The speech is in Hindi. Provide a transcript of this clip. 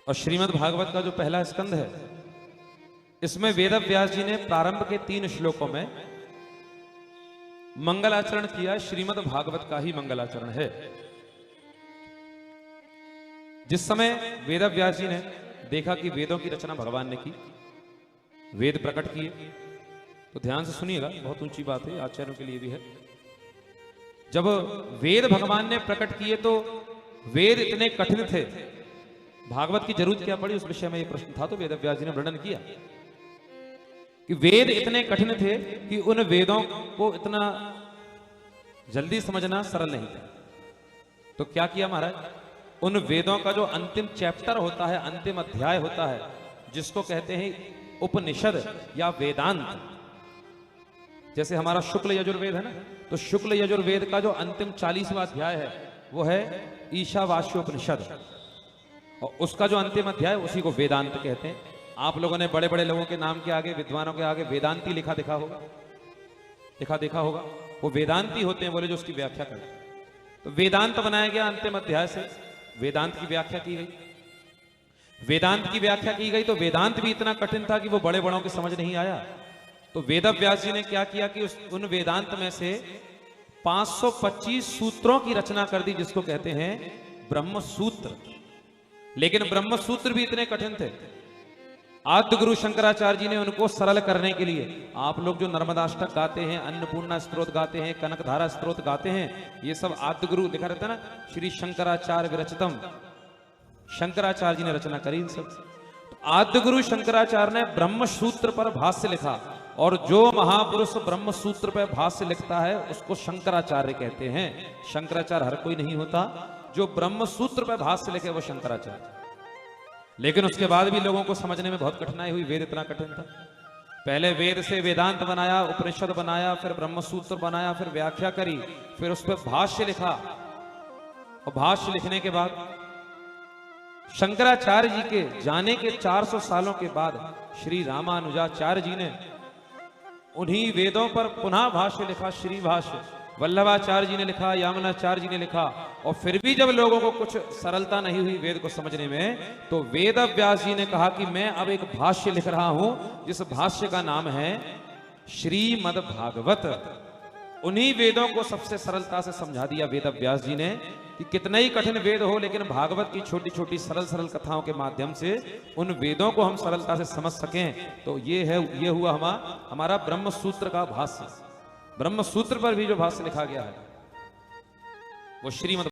और श्रीमद् भागवत का जो पहला स्कंध है, इसमें वेद व्यास जी ने प्रारंभ के 3 श्लोकों में मंगलाचरण किया। श्रीमद् भागवत का ही मंगलाचरण है। जिस समय वेद व्यास जी ने देखा कि वेदों की रचना भगवान ने की, वेद प्रकट किए, तो ध्यान से सुनिएगा, बहुत ऊंची बात है, आचार्यों के लिए भी है। जब वेद भगवान ने प्रकट किए तो वेद इतने कठिन थे, भागवत की जरूरत क्या पड़ी, उस विषय में यह प्रश्न था। तो वेद व्यास जी ने वर्णन किया कि वेद इतने कठिन थे कि उन वेदों को इतना जल्दी समझना सरल नहीं था। तो क्या किया महाराज, उन वेदों का जो अंतिम चैप्टर होता है, अंतिम अध्याय होता है, जिसको कहते हैं उपनिषद या वेदांत, जैसे हमारा शुक्ल यजुर्वेद है ना, तो शुक्ल यजुर्वेद का जो अंतिम 40वां अध्याय है वो है ईशावास्योपनिषद, और उसका जो अंतिम अध्याय उसी को वेदांत कहते हैं। आप लोगों ने बड़े बड़े लोगों के नाम के आगे, विद्वानों के आगे वेदांती लिखा देखा होगा, वो वेदांती होते हैं बोले जो उसकी व्याख्या करते हैं। तो वेदांत बनाया गया अंतिम अध्याय से, वेदांत की व्याख्या की गई। वेदांत की व्याख्या की गई तो वेदांत भी इतना कठिन था कि वो बड़े बड़ों के समझ नहीं आया। तो वेद व्यास जी ने क्या किया कि उन वेदांत में से 525 सूत्रों की रचना कर दी, जिसको कहते हैं ब्रह्म सूत्र। लेकिन ब्रह्म सूत्र भी इतने कठिन थे, आद्य गुरु शंकराचार्य जी ने उनको सरल करने के लिए, आप लोग जो नर्मदाष्टक गाते हैं, अन्नपूर्णा स्तोत्र गाते हैं, कनकधारा स्तोत्र गाते हैं, ये सब आद्य गुरु लिखा रहता है ना, श्री शंकराचार्य विरचितम, शंकराचार्य जी ने रचना करी इन सब। तो आद्य गुरु शंकराचार्य ने ब्रह्म सूत्र पर भाष्य लिखा, और जो महापुरुष ब्रह्म सूत्र पर भाष्य लिखता है उसको शंकराचार्य कहते हैं। शंकराचार्य हर कोई नहीं होता, जो ब्रह्म सूत्र पर भाष्य लिखे वो शंकराचार्य। लेकिन उसके बाद भी लोगों को समझने में बहुत कठिनाई हुई, वेद इतना कठिन था। पहले वेद से वेदांत बनाया, उपनिषद बनाया, फिर ब्रह्म सूत्र बनाया, फिर व्याख्या करी, फिर उस पर भाष्य लिखा, और भाष्य लिखने के बाद शंकराचार्य जी के जाने के 400 सालों के बाद श्री रामानुजाचार्य जी ने उन्हीं वेदों पर पुनः भाष्य लिखा, श्री भाष्य। वल्लभाचार्य जी ने लिखा, यामुनाचार्य जी ने लिखा, और फिर भी जब लोगों को कुछ सरलता नहीं हुई वेद को समझने में, तो वेद व्यास जी ने कहा कि मैं अब एक भाष्य लिख रहा हूं, जिस भाष्य का नाम है श्रीमद् भागवत। उन्हीं वेदों को सबसे सरलता से समझा दिया वेद व्यास जी ने कि कितना ही कठिन वेद हो, लेकिन भागवत की छोटी छोटी सरल सरल कथाओं के माध्यम से उन वेदों को हम सरलता से समझ सकें। तो ये हुआ हमारा ब्रह्म सूत्र का भाष्य। ब्रह्म सूत्र पर भी जो भाष्य लिखा गया है वो श्रीमद्